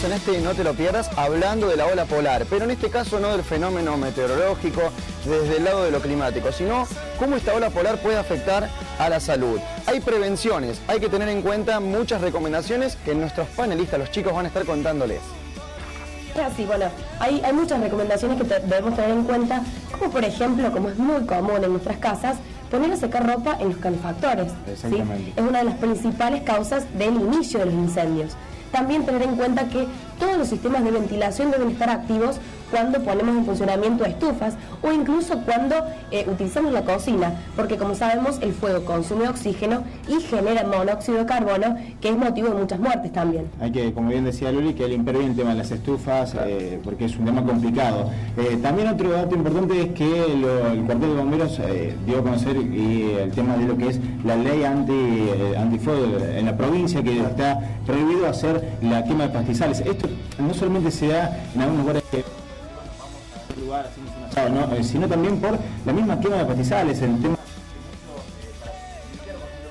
en este No Te Lo Pierdas hablando de la ola polar, pero en este caso no del fenómeno meteorológico desde el lado de lo climático, sino cómo esta ola polar puede afectar a la salud. Hay prevenciones, hay que tener en cuenta muchas recomendaciones que nuestros panelistas, los chicos, van a estar contándoles. Sí, bueno, hay muchas recomendaciones que debemos tener en cuenta, como por ejemplo, como es muy común en nuestras casas, poner a secar ropa en los calefactores. ¿Sí? Es una de las principales causas del inicio de los incendios. También tener en cuenta que todos los sistemas de ventilación deben estar activos cuando ponemos en funcionamiento estufas o incluso cuando utilizamos la cocina, porque como sabemos el fuego consume oxígeno y genera monóxido de carbono, que es motivo de muchas muertes también. Hay que, como bien decía Luli, que limpiar bien el tema de las estufas, porque es un tema complicado. También otro dato importante es que el cuartel de bomberos dio a conocer el tema de lo que es la ley antifuego en la provincia, que está prohibido hacer la quema de pastizales. Esto no solamente se da en algunos lugares que hacemos un asado, ¿no? Sino también por la misma quema de pastizales, el tema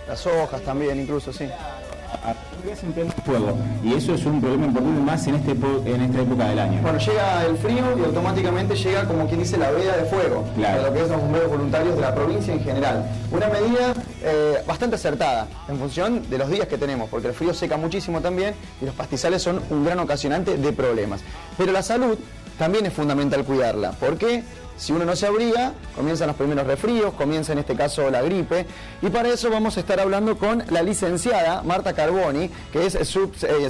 las hojas también, incluso, sí. Fuego, y eso es un problema importante más en esta época del año. Bueno, llega el frío y automáticamente llega, como quien dice, la veda de fuego, claro, de lo que es los bomberos voluntarios de la provincia en general. Una medida bastante acertada en función de los días que tenemos, porque el frío seca muchísimo también y los pastizales son un gran ocasionante de problemas. Pero la salud también es fundamental cuidarla. ¿Por qué? Si uno no se abriga, comienzan los primeros resfríos, comienza en este caso la gripe, y para eso vamos a estar hablando con la licenciada Marta Carboni, que es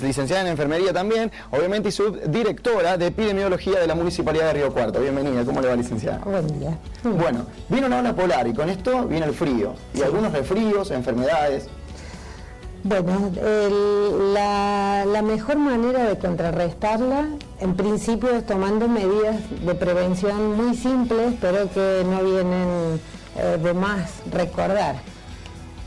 licenciada en enfermería también, obviamente, y subdirectora de epidemiología de la Municipalidad de Río Cuarto. Bienvenida, ¿cómo le va, licenciada? Buen día. Bueno, vino una ola polar y con esto viene el frío, y algunos resfríos, enfermedades. Bueno, la mejor manera de contrarrestarla, en principio, es tomando medidas de prevención muy simples, pero que no vienen de más recordar.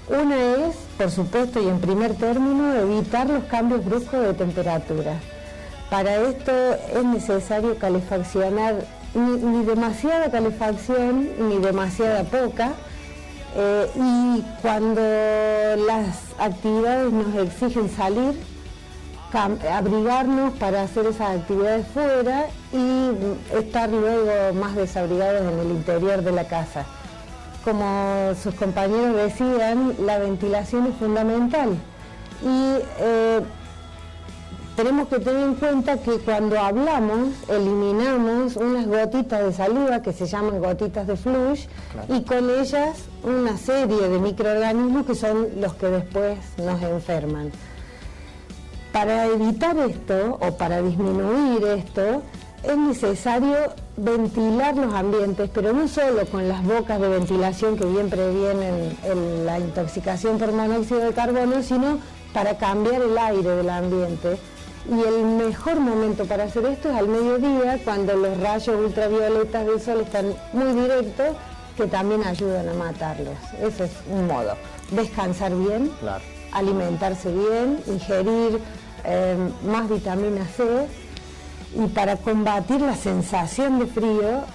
Una es, por supuesto, y en primer término, evitar los cambios bruscos de temperatura. Para esto es necesario calefaccionar, ni demasiada calefacción, ni demasiada poca. Y cuando las actividades nos exigen salir, abrigarnos para hacer esas actividades fuera y estar luego más desabrigados en el interior de la casa. Como sus compañeros decían, la ventilación es fundamental y tenemos que tener en cuenta que cuando hablamos, eliminamos unas gotitas de saliva que se llaman gotitas de flush, claro, y con ellas una serie de microorganismos que son los que después nos enferman. Para evitar esto o para disminuir esto, es necesario ventilar los ambientes, pero no solo con las bocas de ventilación que bien previenen la intoxicación por monóxido de carbono, sino para cambiar el aire del ambiente. Y el mejor momento para hacer esto es al mediodía, cuando los rayos ultravioletas del sol están muy directos, que también ayudan a matarlos. Ese es un modo. Descansar bien, claro, alimentarse bien, ingerir más vitamina C, y para combatir la sensación de frío,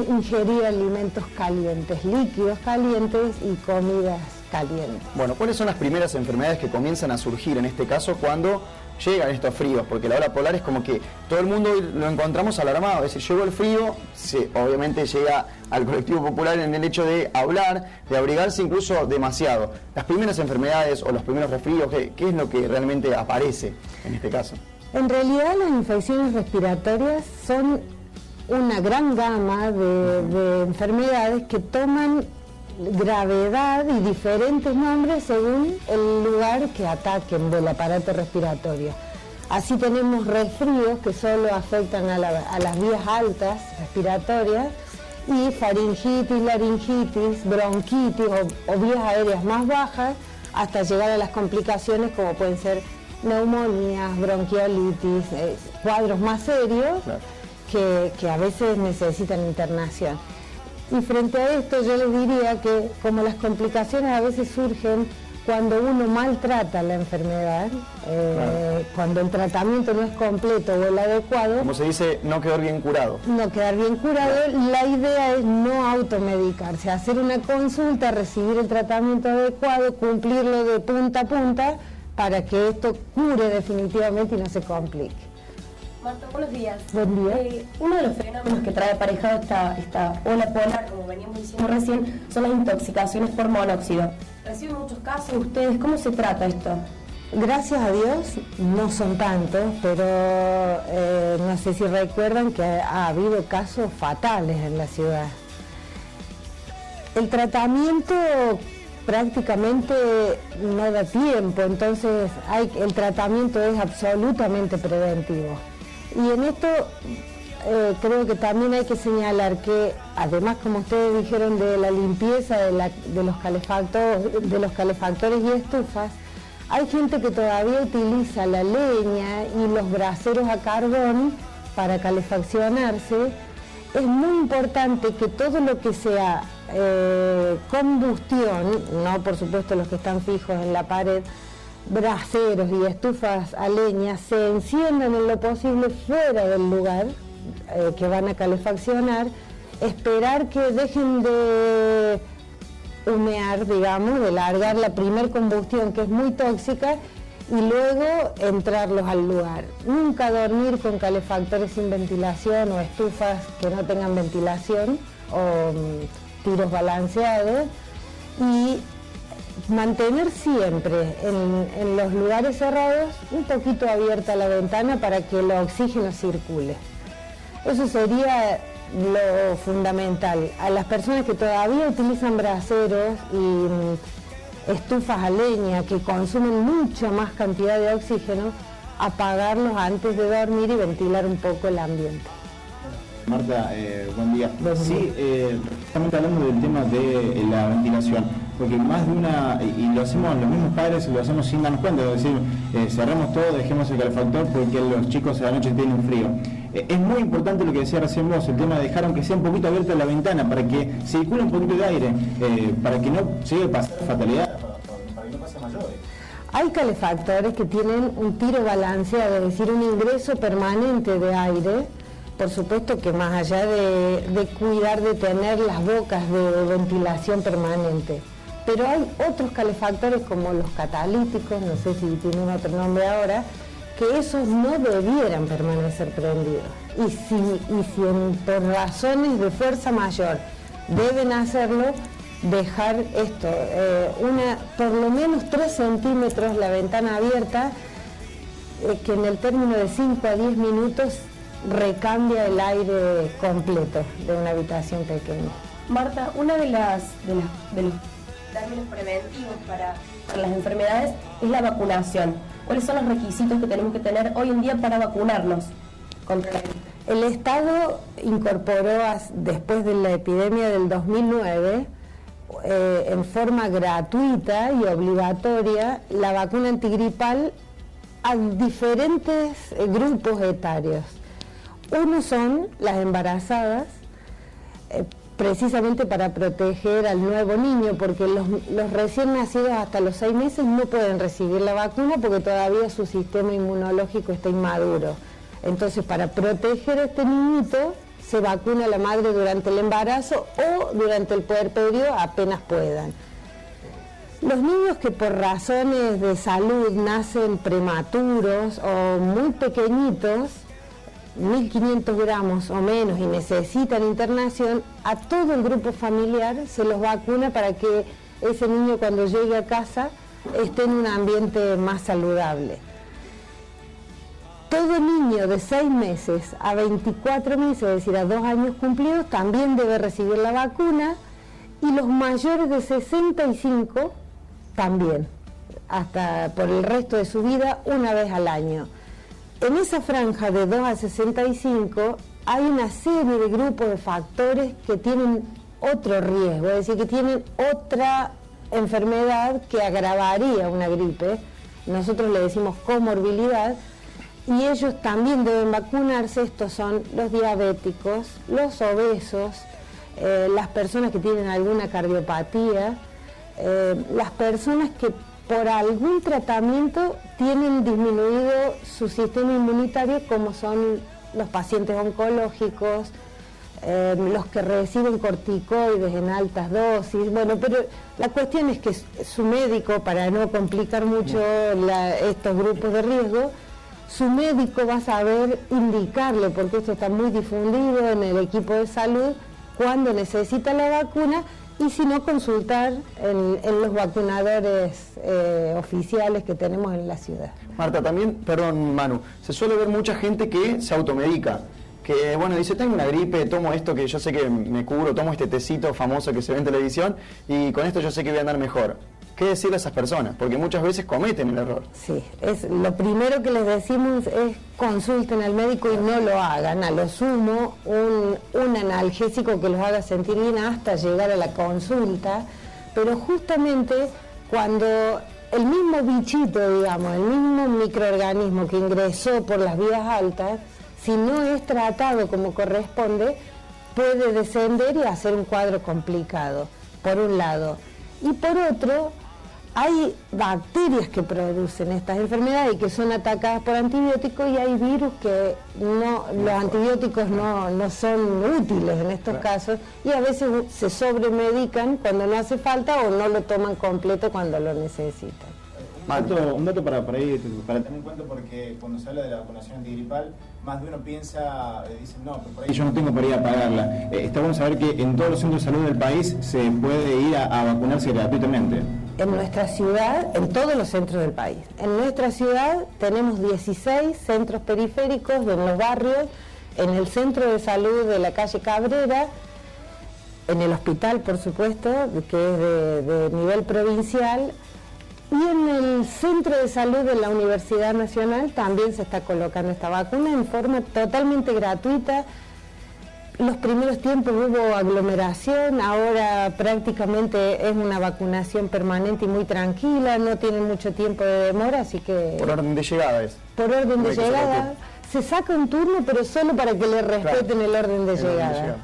ingerir alimentos calientes, líquidos calientes y comidas calientes. Bueno, ¿cuáles son las primeras enfermedades que comienzan a surgir en este caso cuando llegan estos fríos? Porque la ola polar es como que todo el mundo lo encontramos alarmado, es decir, llegó el frío, obviamente llega al colectivo popular en el hecho de hablar, de abrigarse incluso demasiado. Las primeras enfermedades o los primeros resfríos, ¿qué es lo que realmente aparece en este caso? En realidad las infecciones respiratorias son una gran gama de enfermedades que toman gravedad y diferentes nombres según el lugar que ataquen del aparato respiratorio. Así tenemos resfríos que solo afectan a las vías altas respiratorias, y faringitis, laringitis, bronquitis o vías aéreas más bajas, hasta llegar a las complicaciones como pueden ser neumonías, bronquiolitis, cuadros más serios, claro, que a veces necesitan internación. Y frente a esto yo les diría que como las complicaciones a veces surgen cuando uno maltrata la enfermedad, claro, cuando el tratamiento no es completo o el adecuado. Como se dice, no quedar bien curado. No quedar bien curado, la idea es no automedicarse, hacer una consulta, recibir el tratamiento adecuado, cumplirlo de punta a punta, para que esto cure definitivamente y no se complique. Marta, buenos días. Buen día. Uno de los fenómenos que trae aparejado esta ola polar, como veníamos diciendo recién, son las intoxicaciones por monóxido. ¿Reciben muchos casos ustedes? ¿Cómo se trata esto? Gracias a Dios no son tantos, pero no sé si recuerdan que ha habido casos fatales en la ciudad. El tratamiento prácticamente no da tiempo, entonces el tratamiento es absolutamente preventivo. Y en esto creo que también hay que señalar que, además, como ustedes dijeron, de la limpieza de los calefactores y estufas, hay gente que todavía utiliza la leña y los braseros a carbón para calefaccionarse. Es muy importante que todo lo que sea combustión, no por supuesto los que están fijos en la pared, braseros y estufas a leña, se enciendan en lo posible fuera del lugar que van a calefaccionar, esperar que dejen de humear, digamos, de largar la primer combustión, que es muy tóxica, y luego entrarlos al lugar. Nunca dormir con calefactores sin ventilación o estufas que no tengan ventilación o tiros balanceados, y mantener siempre en los lugares cerrados un poquito abierta la ventana para que el oxígeno circule. Eso sería lo fundamental. A las personas que todavía utilizan braseros y estufas a leña que consumen mucha más cantidad de oxígeno, apagarlos antes de dormir y ventilar un poco el ambiente. Marta, buen día. Sí, estamos hablando del tema de la ventilación, porque más de una, y lo hacemos los mismos padres, lo hacemos sin darnos cuenta, es decir, cerramos todo, dejemos el calefactor porque los chicos a la noche tienen frío. Es muy importante lo que decía recién vos, el tema de dejar aunque sea un poquito abierta la ventana para que circule un poquito de aire, para que no llegue a pasar fatalidad, para que no pase mayores. Hay calefactores que tienen un tiro balanceado, es decir, un ingreso permanente de aire. Por supuesto que más allá de cuidar de tener las bocas de ventilación permanente. Pero hay otros calefactores como los catalíticos, no sé si tienen otro nombre ahora, que esos no debieran permanecer prendidos. Y si por razones de fuerza mayor deben hacerlo, dejar esto, por lo menos 3 centímetros la ventana abierta, que en el término de 5 a 10 minutos recambia el aire completo de una habitación pequeña. Marta, una de los términos preventivos para las enfermedades es la vacunación. ¿Cuáles son los requisitos que tenemos que tener hoy en día para vacunarnos contra la gripe? El Estado incorporó después de la epidemia del 2009 en forma gratuita y obligatoria la vacuna antigripal a diferentes grupos etarios. Uno son las embarazadas, precisamente para proteger al nuevo niño, porque los recién nacidos hasta los 6 meses no pueden recibir la vacuna porque todavía su sistema inmunológico está inmaduro. Entonces, para proteger a este niñito, se vacuna a la madre durante el embarazo o durante el puerperio apenas puedan. Los niños que por razones de salud nacen prematuros o muy pequeñitos, 1.500 gramos o menos, y necesitan internación, a todo el grupo familiar se los vacuna para que ese niño cuando llegue a casa esté en un ambiente más saludable. Todo niño de 6 meses a 24 meses, es decir, a 2 años cumplidos, también debe recibir la vacuna, y los mayores de 65 también, hasta por el resto de su vida, una vez al año. En esa franja de 2 a 65 hay una serie de grupos de factores que tienen otro riesgo, es decir, que tienen otra enfermedad que agravaría una gripe. Nosotros le decimos comorbilidad, y ellos también deben vacunarse. Estos son los diabéticos, los obesos, las personas que tienen alguna cardiopatía, las personas que por algún tratamiento tienen disminuido su sistema inmunitario, como son los pacientes oncológicos, los que reciben corticoides en altas dosis, bueno, pero la cuestión es que su médico, para no complicar mucho estos grupos de riesgo, su médico va a saber indicarle, porque esto está muy difundido en el equipo de salud, cuando necesita la vacuna, y si no, consultar en los vacunadores oficiales que tenemos en la ciudad. Marta, también, perdón Manu, se suele ver mucha gente que se automedica, que bueno, dice, tengo una gripe, tomo esto que yo sé que me curo, tomo este tecito famoso que se ve en televisión y con esto yo sé que voy a andar mejor. ¿Qué decirle a esas personas? Porque muchas veces cometen el error. Sí, lo primero que les decimos es consulten al médico y no lo hagan. A lo sumo, un analgésico que los haga sentir bien hasta llegar a la consulta, pero justamente cuando el mismo bichito, digamos, el mismo microorganismo que ingresó por las vías altas, si no es tratado como corresponde, puede descender y hacer un cuadro complicado, por un lado. Y por otro, hay bacterias que producen estas enfermedades y que son atacadas por antibióticos, y hay virus que los antibióticos no son útiles en estos casos, y a veces se sobremedican cuando no hace falta o no lo toman completo cuando lo necesitan. Un dato para tener en cuenta, porque cuando se habla de la vacunación antigripal, más de uno piensa, dicen, no, pero por ahí yo no tengo para ir a pagarla. Está bueno saber que en todos los centros de salud del país se puede ir a vacunarse gratuitamente. En nuestra ciudad, en todos los centros del país. En nuestra ciudad tenemos 16 centros periféricos en los barrios, en el centro de salud de la calle Cabrera, en el hospital, por supuesto, que es de nivel provincial, y en el centro de salud de la Universidad Nacional también se está colocando esta vacuna en forma totalmente gratuita. Los primeros tiempos hubo aglomeración, ahora prácticamente es una vacunación permanente y muy tranquila, no tienen mucho tiempo de demora, así que... Por orden de llegada es. Por orden de llegada. Se saca un turno, pero solo para que le respeten el orden de llegada.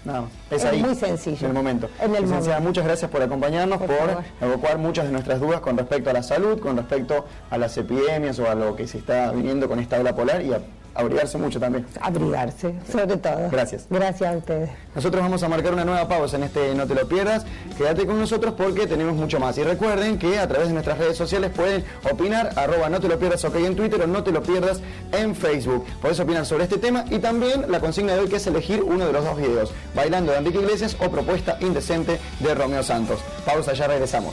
Nada más. Es ahí, muy sencillo. En el momento. Licenciada, muchas gracias por acompañarnos, por evacuar muchas de nuestras dudas con respecto a la salud, con respecto a las epidemias o a lo que se está viniendo con esta ola polar, y a abrigarse mucho también. Abrigarse, sobre todo. Gracias. Gracias a ustedes. Nosotros vamos a marcar una nueva pausa en este No Te Lo Pierdas. Quédate con nosotros porque tenemos mucho más. Y recuerden que a través de nuestras redes sociales pueden opinar, @No Te Lo Pierdas OK en Twitter, o No Te Lo Pierdas en Facebook. Podés opinar sobre este tema y también la consigna de hoy, que es elegir uno de los dos videos: Bailando de Enrique Iglesias o Propuesta Indecente de Romeo Santos. Pausa, ya regresamos.